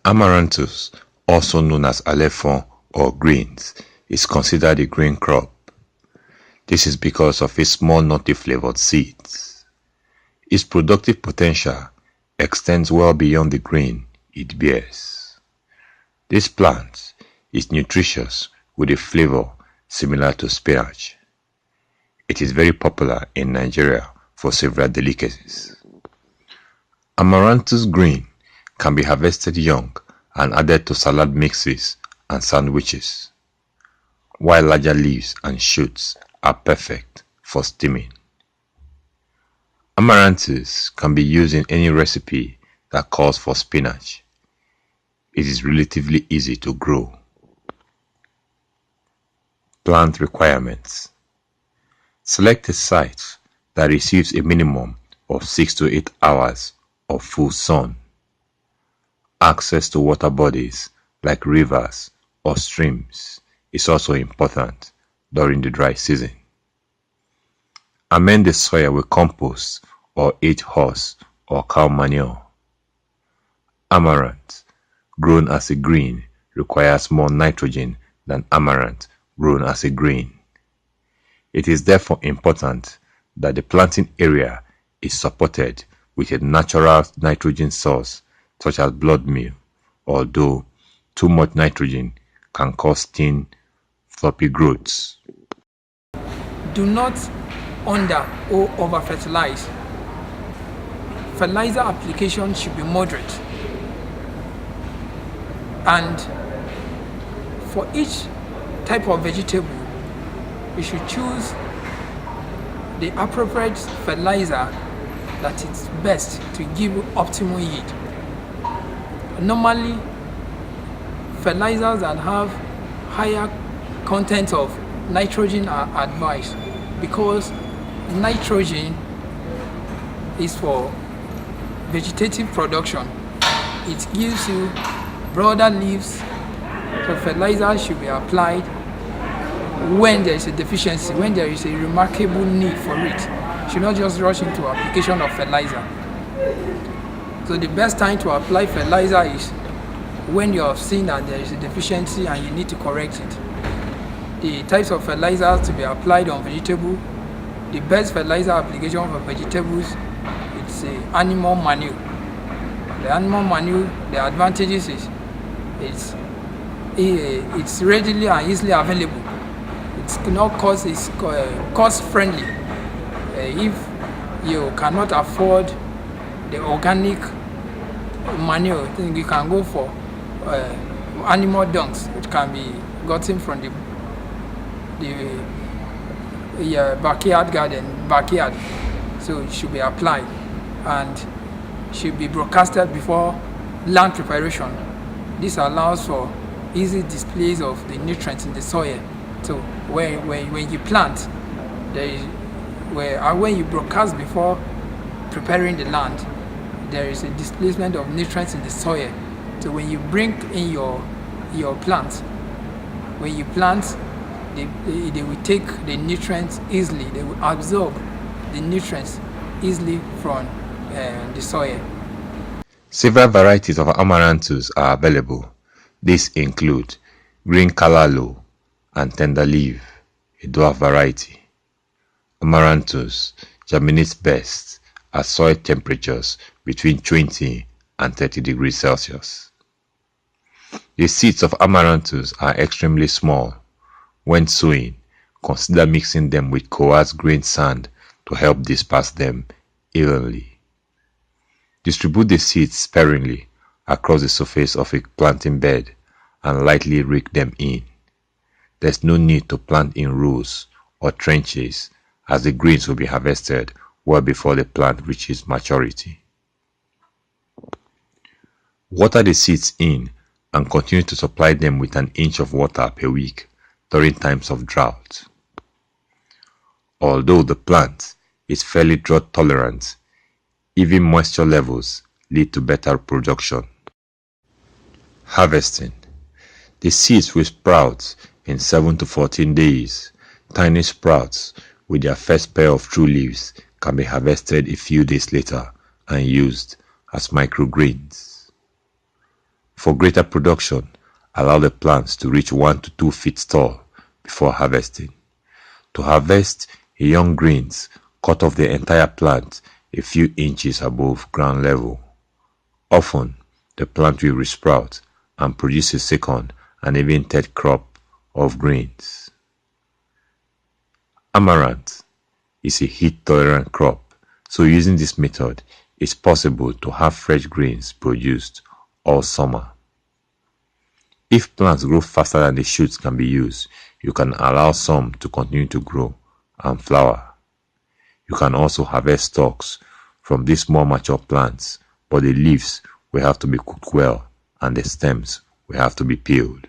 Amaranthus, also known as ALEFO or greens, is considered a green crop. This is because of its small nutty flavored seeds. Its productive potential extends well beyond the grain it bears. This plant is nutritious with a flavor similar to spinach. It is very popular in Nigeria for several delicacies. Amaranthus green can be harvested young and added to salad mixes and sandwiches, while larger leaves and shoots are perfect for steaming. Amaranthus can be used in any recipe that calls for spinach. It is relatively easy to grow. Plant requirements. Select a site that receives a minimum of 6 to 8 hours of full sun. Access to water bodies like rivers or streams is also important during the dry season. Amend the soil with compost or 8 horse or cow manure. Amaranth, grown as a green, requires more nitrogen than amaranth grown as a green. It is therefore important that the planting area is supported with a natural nitrogen source such as blood meal, although too much nitrogen can cause thin, floppy growths. Do not under or over fertilize. Fertilizer application should be moderate, and for each type of vegetable you should choose the appropriate fertilizer that is best to give optimal yield. Normally, fertilizers that have higher content of nitrogen are advised because nitrogen is for vegetative production. It gives you broader leaves, so fertilizer should be applied when there is a deficiency, when there is a remarkable need for it. You should not just rush into application of fertilizer. So the best time to apply fertilizer is when you have seen that there is a deficiency and you need to correct it. The types of fertilizers to be applied on vegetable, the best fertilizer application for vegetables, it's animal manure. The animal manure, the advantages is it's readily and easily available. It's not cost friendly. If you cannot afford the organic manure, then you can go for animal dungs, which can be gotten from the backyard. So it should be applied and should be broadcasted before land preparation. This allows for easy displays of the nutrients in the soil. So when you plant, when you broadcast before preparing the land, there is a displacement of nutrients in the soil. So when you bring in your plants, when you plant, they will take the nutrients easily. They will absorb the nutrients easily from the soil. Several varieties of amaranthus are available. These include green callaloo and tender leaf, a dwarf variety. Amaranthus germinates best at soil temperatures between 20 and 30 degrees Celsius. The seeds of amaranthus are extremely small. When sowing, consider mixing them with coarse grained sand to help disperse them evenly. Distribute the seeds sparingly across the surface of a planting bed and lightly rake them in. There's no need to plant in rows or trenches, as the grains will be harvested well before the plant reaches maturity. Water the seeds in and continue to supply them with an inch of water per week during times of drought. Although the plant is fairly drought tolerant, even moisture levels lead to better production. Harvesting. The seeds will sprout in 7 to 14 days. Tiny sprouts with their first pair of true leaves can be harvested a few days later and used as microgreens. For greater production, allow the plants to reach 1 to 2 feet tall before harvesting. To harvest young greens, cut off the entire plant a few inches above ground level. Often, the plant will resprout and produce a second and even third crop of greens. Amaranth is a heat-tolerant crop, so using this method, it's possible to have fresh greens produced all summer. If plants grow faster than the shoots can be used, you can allow some to continue to grow and flower. You can also harvest stalks from these more mature plants, but the leaves will have to be cooked well and the stems will have to be peeled.